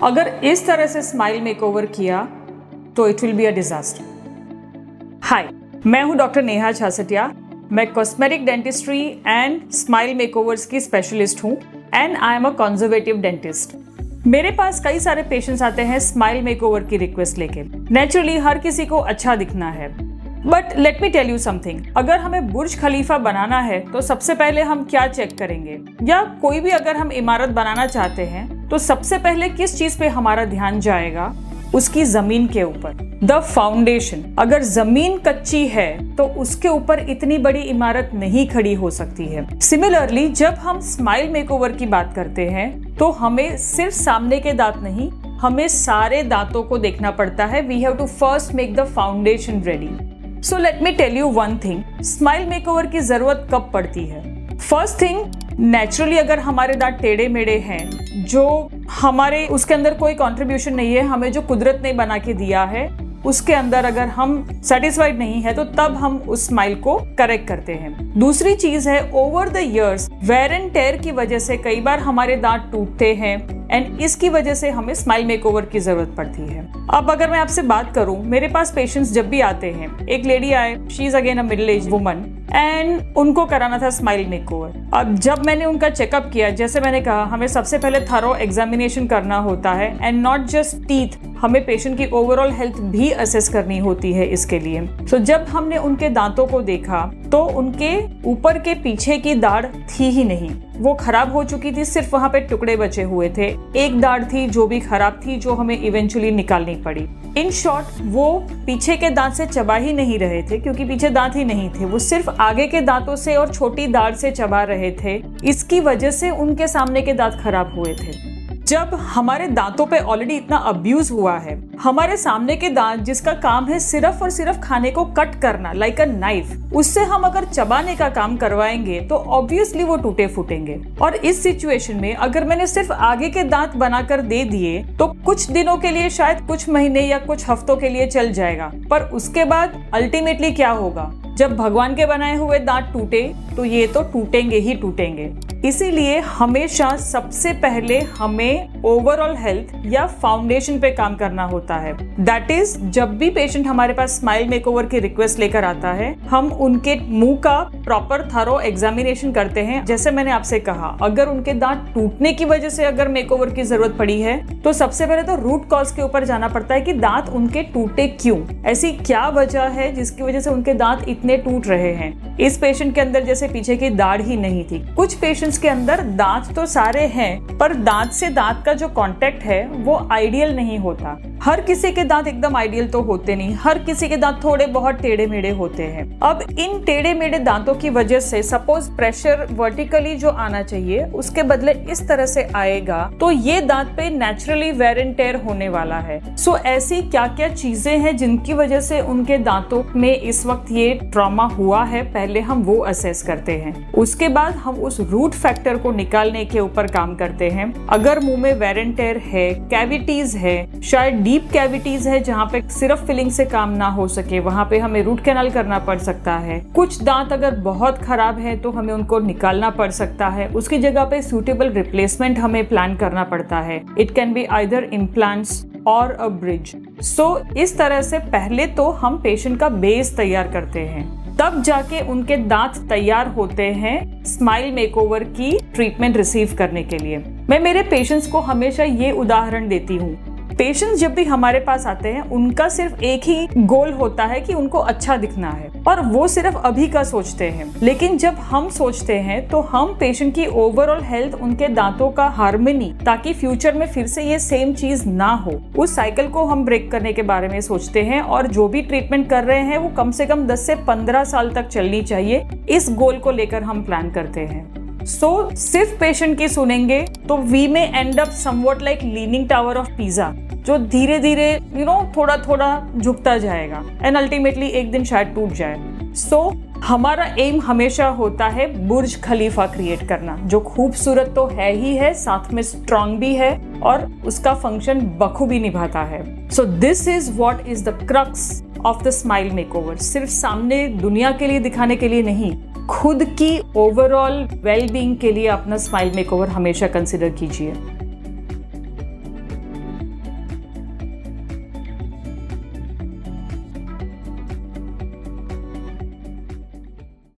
अगर इस तरह से स्माइल मेकओवर किया तो it will be a disaster. Hi, मैं हूं डॉक्टर नेहा छासटिया। मैं cosmetic dentistry and smile makeovers की स्पेशलिस्ट हूं and I am a conservative dentist. मेरे पास कई सारे पेशेंट्स आते हैं स्माइल मेकओवर की रिक्वेस्ट लेके। नेचुरली हर किसी को अच्छा दिखना है, but let me tell you something. अगर हमें बुर्ज खलीफा बनाना है तो सबसे पहले हम क्या चेक करेंगे, या कोई भी अगर हम इमारत बनाना चाहते हैं तो सबसे पहले किस चीज पे हमारा ध्यान जाएगा? उसकी जमीन के ऊपर, द फाउंडेशन। अगर जमीन कच्ची है तो उसके ऊपर इतनी बड़ी इमारत नहीं खड़ी हो सकती है। सिमिलरली जब हम स्माइल मेकओवर की बात करते हैं तो हमें सिर्फ सामने के दांत नहीं, हमें सारे दांतों को देखना पड़ता है। We have to first make the foundation ready. So let me tell you one thing, smile makeover की जरूरत कब पड़ती है? फर्स्ट थिंग, नेचुरली अगर हमारे दांत टेढ़े मेढ़े हैं, जो हमारे उसके अंदर कोई कंट्रीब्यूशन नहीं है, हमें जो कुदरत ने बना के दिया है उसके अंदर अगर हम सेटिस्फाइड नहीं है तो तब हम उस स्माइल को करेक्ट करते हैं। दूसरी चीज है, over the years wear and tear की वजह से कई बार हमारे दांत टूटते हैं एंड इसकी वजह से हमें स्माइल मेकओवर की जरूरत पड़ती है। अब अगर मैं आपसे बात करूं, मेरे पास पेशेंट्स जब भी आते हैं, एक लेडी आए, she is again a middle age woman and उनको कराना था स्माइल मेकओवर। अब जब मैंने उनका चेकअप किया, जैसे मैंने कहा, हमें सबसे पहले थरो एग्जामिनेशन करना होता है एंड नॉट जस्ट टीथ, हमें पेशेंट की ओवरऑल हेल्थ भी असेस करनी होती है इसके लिए। तो जब हमने उनके दांतों को देखा तो उनके ऊपर के पीछे की दाढ़ थी ही नहीं, वो खराब हो चुकी थी, सिर्फ वहां पे टुकड़े बचे हुए थे। एक दाढ़ थी जो भी खराब थी, जो हमें इवेंचुअली निकालनी पड़ी। इन शॉर्ट, वो पीछे के दांत से चबा ही नहीं रहे थे क्योंकि पीछे दांत ही नहीं थे, वो सिर्फ आगे के दांतों से और छोटी दाढ़ से चबा रहे थे। इसकी वजह से उनके सामने के दांत खराब हुए थे। जब हमारे दांतों पे ऑलरेडी इतना अब्यूज हुआ है, हमारे सामने के दांत जिसका काम है सिर्फ और सिर्फ खाने को कट करना लाइक अ नाइफ, उससे हम अगर चबाने का काम करवाएंगे तो ऑब्वियसली वो टूटे फूटेंगे। और इस सिचुएशन में अगर मैंने सिर्फ आगे के दांत बनाकर दे दिए तो कुछ दिनों के लिए, शायद कुछ महीने या कुछ हफ्तों के लिए चल जाएगा, पर उसके बाद अल्टीमेटली क्या होगा? जब भगवान के बनाए हुए दांत टूटे तो ये तो टूटेंगे ही टूटेंगे। इसीलिए हमेशा सबसे पहले हमें ओवरऑल हेल्थ या फाउंडेशन पे काम करना होता है। दैट इज, जब भी पेशेंट हमारे पास स्माइल मेकओवर की रिक्वेस्ट लेकर आता है, हम उनके मुंह का प्रॉपर थरो एग्जामिनेशन करते हैं। जैसे मैंने आपसे कहा, अगर उनके दांत टूटने की वजह से अगर मेकओवर की जरूरत पड़ी है तो सबसे पहले तो रूट कॉज के ऊपर जाना पड़ता है कि दांत उनके टूटे क्यों, ऐसी क्या वजह है जिसकी वजह से उनके दांत इतने टूट रहे हैं। इस पेशेंट के अंदर जैसे पीछे की दाढ़ ही नहीं थी, कुछ पेशेंट्स के अंदर दांत तो सारे हैं पर दांत से दांत का जो कांटेक्ट है वो आइडियल नहीं होता। हर किसी के दांत एकदम आइडियल तो होते नहीं, हर किसी के दांत थोड़े बहुत टेढ़े मेढ़े होते हैं। अब इन टेढ़े मेढ़े दांतों की वजह से सपोज प्रेशर वर्टिकली जो आना चाहिए उसके बदले इस तरह से आएगा तो ये दांत पे नेचुरली वेयर एंड टेयर होने वाला है। सो ऐसी क्या क्या चीजें हैं जिनकी वजह से उनके दांतों में इस वक्त ये ट्रॉमा हुआ है, पहले हम वो असेस करते हैं। उसके बाद हम उस रूट फैक्टर को निकालने के ऊपर काम करते हैं। अगर मुंह में वेयर एंड टेयर है, कैविटीज है, शायद डीप कैविटीज है जहाँ पे सिर्फ फिलिंग से काम ना हो सके, वहां पे हमें रूट कैनाल करना पड़ सकता है। कुछ दांत अगर बहुत खराब है तो हमें उनको निकालना पड़ सकता है, उसकी जगह पे सूटेबल रिप्लेसमेंट हमें प्लान करना पड़ता है। It can be either implants और अ ब्रिज। सो इस तरह से पहले तो हम पेशेंट का बेस तैयार करते हैं, तब जाके उनके दांत तैयार होते हैं स्माइल मेकओवर की ट्रीटमेंट रिसीव करने के लिए। मैं मेरे पेशेंट्स को हमेशा ये उदाहरण देती हूँ। पेशेंट्स जब भी हमारे पास आते हैं उनका सिर्फ एक ही गोल होता है कि उनको अच्छा दिखना है, और वो सिर्फ अभी का सोचते हैं। लेकिन जब हम सोचते हैं तो हम पेशेंट की ओवरऑल हेल्थ, उनके दांतों का हार्मनी, ताकि फ्यूचर में फिर से ये सेम चीज ना हो, उस साइकिल को हम ब्रेक करने के बारे में सोचते हैं। और जो भी ट्रीटमेंट कर रहे हैं वो कम से कम 10 से 15 साल तक चलनी चाहिए, इस गोल को लेकर हम प्लान करते हैं। सिर्फ पेशेंट की सुनेंगे तो वी में and up somewhat like leaning tower of pizza, जो धीरे धीरे थोड़ा थोड़ा झुकता जाएगा एंड अल्टीमेटली एक दिन शायद टूट जाए। हमारा एम हमेशा होता है बुर्ज खलीफा क्रिएट करना, जो खूबसूरत तो है ही है, साथ में स्ट्रांग भी है और उसका फंक्शन बखूबी निभाता है। So this is what is the crux of the smile makeover. सिर्फ सामने दुनिया के लिए दिखाने के लिए नहीं, खुद की ओवरऑल वेलबींग के लिए अपना स्माइल मेकओवर हमेशा कंसिडर कीजिए।